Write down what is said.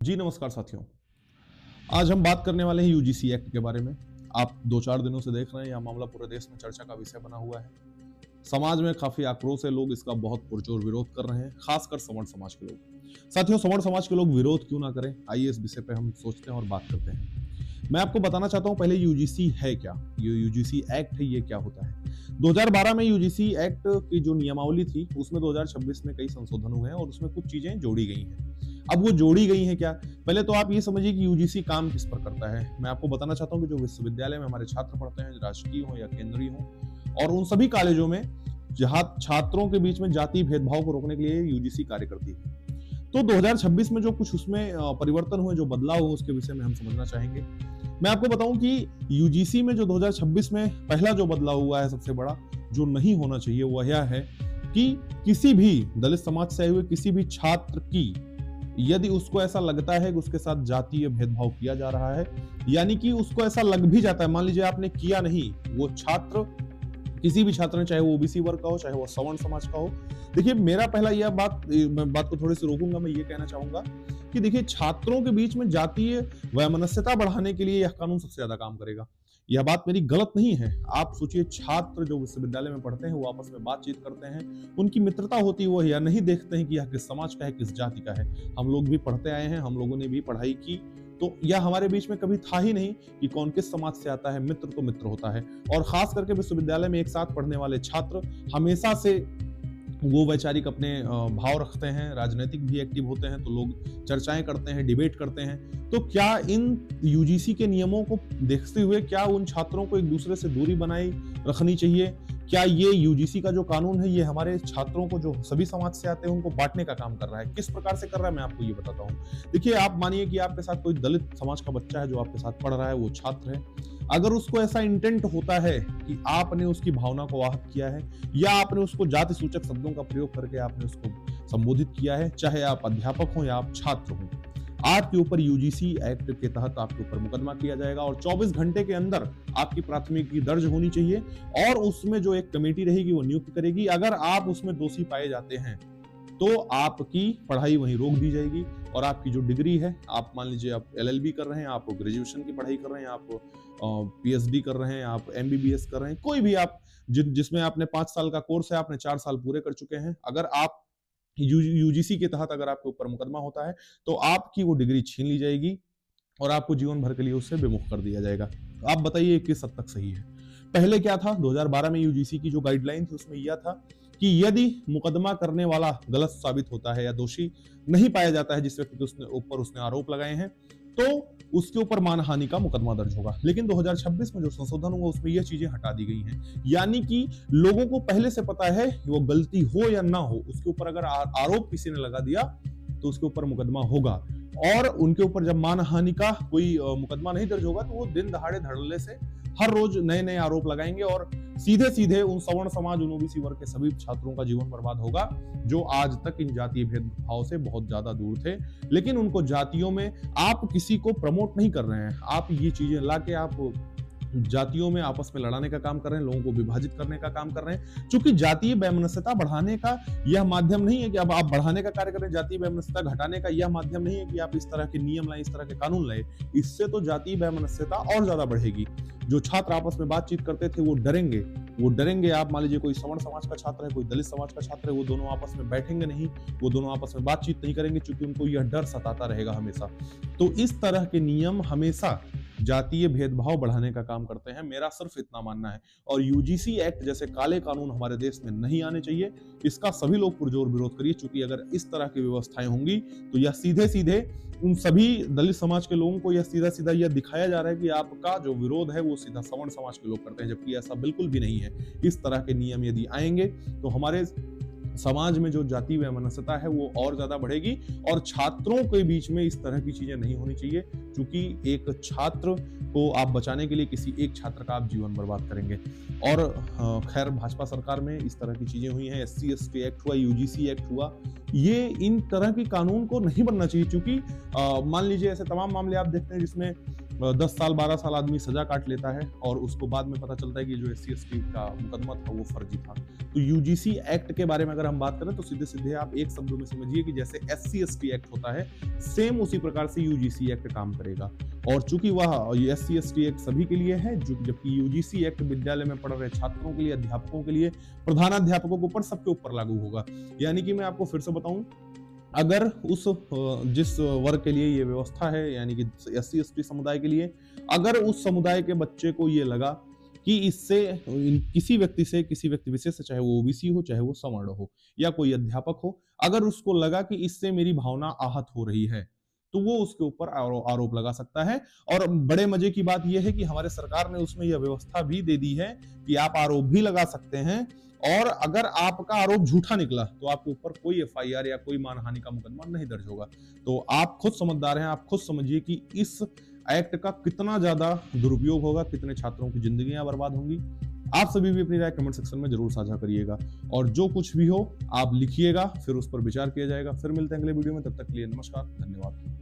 जी नमस्कार साथियों। आज हम बात करने वाले हैं यूजीसी एक्ट के बारे में। आप 2-4 दिनों से देख रहे हैं यह मामला पूरे देश में चर्चा का विषय बना हुआ है। समाज में काफी आक्रोश है, लोग इसका बहुत पुरजोर विरोध कर रहे हैं, खासकर सवर्ण समाज के लोग। साथियों, सवर्ण समाज के लोग विरोध क्यों ना करें, आइए इस विषय पे हम सोचते हैं और बात करते हैं। मैं आपको बताना चाहता हूं पहले यूजीसी है क्या, ये यूजीसी एक्ट है, ये क्या होता है। 2012 में यूजीसी एक्ट की जो नियमावली थी उसमें 2026 में कई संशोधन हुए हैं और उसमें कुछ चीजें जोड़ी गई हैं। अब वो जोड़ी गई हैं क्या, पहले तो आप ये समझिए कि यूजीसी काम किस पर करता है। मैं आपको बताना चाहता हूं कि जो विश्वविद्यालय में हमारे छात्र पढ़ते हैं, राजकीय हो या केंद्रीय हो, और उन सभी कॉलेजों में जहां छात्रों के बीच में जाति भेदभाव को रोकने के लिए यूजीसी कार्य करती है। तो 2026 में जो कुछ उसमें परिवर्तन हुए, जो बदलाव हुए, उसके विषय में हम समझना चाहेंगे। मैं आपको बताऊं कि यूजीसी में जो 2026 में पहला जो बदलाव हुआ है, सबसे बड़ा जो नहीं होना चाहिए वह यह है कि किसी भी दलित समाज से आए हुए किसी भी छात्र की यदि उसको ऐसा लगता है कि उसके साथ जातीय भेदभाव किया जा रहा है, यानी कि उसको ऐसा लग भी जाता है, मान लीजिए आपने किया नहीं, वो छात्र किसी भी छात्र ने, चाहे वो ओबीसी वर्ग का हो, चाहे वो सवर्ण समाज का हो। देखिए, मेरा पहला यह मैं बात को थोड़ी सी रोकूंगा, मैं ये कहना चाहूंगा कि देखिए, छात्रों के बीच में जातीय वैमनस्यता बढ़ाने के लिए यह कानून सबसे ज्यादा काम करेगा। यह बात मेरी गलत नहीं है। आप सोचिए, छात्र जो विश्वविद्यालय में पढ़ते हैं वो आपस में बातचीत करते हैं, उनकी मित्रता होती है, वो यह नहीं देखते हैं कि यह किस समाज का है, किस जाति का है। हम लोग भी पढ़ते आए हैं, हम लोगों ने भी पढ़ाई की, तो यह हमारे बीच में कभी था ही नहीं कि कौन किस समाज से आता है। मित्र तो मित्र होता है, और खास करके विश्वविद्यालय में एक साथ पढ़ने वाले छात्र हमेशा से वो वैचारिक अपने भाव रखते हैं, राजनीतिक भी एक्टिव होते हैं, तो लोग चर्चाएं करते हैं, डिबेट करते हैं। तो क्या इन यूजीसी के नियमों को देखते हुए क्या उन छात्रों को एक दूसरे से दूरी बनाई रखनी चाहिए? क्या ये यूजीसी का जो कानून है ये हमारे छात्रों को, जो सभी समाज से आते हैं, उनको बांटने का काम कर रहा है? किस प्रकार से कर रहा है, मैं आपको ये बताता हूँ। देखिए, आप मानिए कि आपके साथ कोई दलित समाज का बच्चा है जो आपके साथ पढ़ रहा है, वो छात्र है। अगर उसको ऐसा इंटेंट होता है कि आपने उसकी भावना को आहत किया है, या आपने उसको जाति सूचक शब्दों का प्रयोग करके आपने उसको संबोधित किया है, चाहे आप अध्यापक हो या आप छात्र हो, आपके ऊपर यूजीसी एक्ट के तहत आपके ऊपर मुकदमा किया जाएगा और 24 घंटे के अंदर आपकी प्राथमिकी दर्ज होनी चाहिए, और उसमें जो एक कमेटी रहेगी वो नियुक्त करेगी। अगर आप उसमें दोषी पाए जाते हैं तो आपकी पढ़ाई वहीं रोक दी जाएगी, और आपकी जो डिग्री है, आप मान लीजिए आप एलएलबी कर रहे हैं, आप ग्रेजुएशन की पढ़ाई कर रहे हैं, आप पीएचडी कर रहे हैं, आप एमबीबीएस कर रहे हैं, कोई भी आप जिसमें आपने 5 साल का कोर्स है, आपने 4 साल पूरे कर चुके हैं, अगर आप यूजीसी के तहत अगर आपके ऊपर मुकदमा होता है तो आपकी वो डिग्री छीन ली जाएगी और आपको जीवन भर के लिए उससे विमुख कर दिया जाएगा। आप बताइए किस हद तक सही है? पहले क्या था, 2012 में यूजीसी की जो गाइडलाइन थी उसमें यह था कि यदि मुकदमा करने वाला गलत साबित होता है या दोषी नहीं पाया जाता है जिस व्यक्ति के ऊपर उसने आरोप लगाए हैं, तो उसके ऊपर मानहानि का मुकदमा दर्ज होगा। लेकिन 2026 में जो संशोधन हुआ उसमें यह चीजें हटा दी गई हैं, यानी कि लोगों को पहले से पता है कि वो गलती हो या ना हो, उसके ऊपर अगर आरोप किसी ने लगा दिया तो उसके ऊपर मुकदमा होगा, और उनके ऊपर जब मानहानि का कोई मुकदमा नहीं दर्ज होगा तो वो दिन दहाड़े धड़ल्ले से हर रोज नए नए आरोप लगाएंगे और सीधे सीधे उन सवर्ण समाज, उन ओबीसी वर्ग के सभी छात्रों का जीवन बर्बाद होगा, जो आज तक इन जातीय भेदभाव से बहुत ज्यादा दूर थे। लेकिन उनको जातियों में आप किसी को प्रमोट नहीं कर रहे हैं, आप ये चीजें लाके आप जातियों में आपस में लड़ाने का काम कर रहे हैं, लोगों को विभाजित करने का काम कर रहे हैं। क्योंकि जातीय वैमनस्यता बढ़ाने का यह माध्यम नहीं है कि अब आप बढ़ाने का कार्य करें, जातीय वैमनस्यता घटाने का यह माध्यम नहीं है कि आप इस तरह के नियम लाएं, इस तरह के कानून लाएं। इससे तो जातीय वैमनस्यता और ज्यादा बढ़ेगी। जो छात्र आपस में बातचीत करते थे वो डरेंगे। आप मान लीजिए कोई सवर्ण समाज का छात्र है, कोई दलित समाज का छात्र है, वो दोनों आपस में बैठेंगे नहीं, वो दोनों आपस में बातचीत नहीं करेंगे, क्योंकि उनको यह डर सताता रहेगा हमेशा। तो इस तरह के नियम हमेशा जातीय भेदभाव बढ़ाने का काम करते हैं, मेरा सिर्फ इतना मानना है। और यूजीसी एक्ट जैसे काले कानून हमारे देश में नहीं आने चाहिए, इसका सभी लोग पुरजोर विरोध करिए, क्योंकि अगर इस तरह की व्यवस्थाएं होंगी तो यह सीधे सीधे उन सभी दलित समाज के लोगों को यह सीधा सीधा यह दिखाया जा रहा है कि आपका जो विरोध है वो सीधा सवर्ण समाज के लोग करते हैं, जबकि ऐसा बिल्कुल भी नहीं है। इस तरह के नियम यदि आएंगे तो हमारे समाज में जो जाति वैमनस्यता है वो और ज्यादा बढ़ेगी, और छात्रों के बीच में इस तरह की चीजें नहीं होनी चाहिए, क्योंकि एक छात्र को आप बचाने के लिए किसी एक छात्र का आप जीवन बर्बाद करेंगे। और खैर, भाजपा सरकार में इस तरह की चीजें हुई हैं, SC ST एक्ट हुआ, यूजीसी एक्ट हुआ, ये इन तरह की कानून को नहीं बनना चाहिए। क्योंकि मान लीजिए ऐसे तमाम मामले आप देखते हैं जिसमें 10 साल 12 साल आदमी सजा काट लेता है और उसको बाद में पता चलता है कि जो SC/ST का मुकदमा था वो फर्जी था। तो यूजीसी एक्ट के बारे में अगर हम बात करें तो सीधे सीधे आप एक शब्दों में समझिए कि जैसे SC/ST एक्ट होता है, सेम उसी प्रकार से यूजीसी एक्ट काम करेगा। और चूंकि वह SC/ST एक्ट सभी के लिए है, जबकि यूजीसी एक्ट विद्यालय में पढ़ रहे छात्रों के लिए, अध्यापकों के लिए, प्रधानाध्यापकों के ऊपर, सबके ऊपर लागू होगा। यानी कि मैं आपको फिर से बताऊं, अगर उस जिस वर्ग के लिए ये व्यवस्था है, यानी कि SC/ST समुदाय के लिए, अगर उस समुदाय के बच्चे को ये लगा कि इससे किसी व्यक्ति विशेष से, चाहे वो ओबीसी हो, चाहे वो सवर्ण हो, या कोई अध्यापक हो, अगर उसको लगा कि इससे मेरी भावना आहत हो रही है, तो वो उसके ऊपर आरोप लगा सकता है। और बड़े मजे की बात यह है कि हमारे सरकार ने उसमें यह व्यवस्था भी दे दी है कि आप आरोप भी लगा सकते हैं, और अगर आपका आरोप झूठा निकला तो आपके ऊपर कोई FIR या कोई मानहानि का मुकदमा नहीं दर्ज होगा। तो आप खुद समझदार हैं, आप खुद समझिए कि इस एक्ट का कितना ज्यादा दुरुपयोग होगा, कितने छात्रों की जिंदगियां बर्बाद होंगी। आप सभी भी अपनी राय कमेंट सेक्शन में जरूर साझा करिएगा, और जो कुछ भी हो आप लिखिएगा, फिर उस पर विचार किया जाएगा। फिर मिलते हैं अगले वीडियो में, तब तक के लिए नमस्कार, धन्यवाद।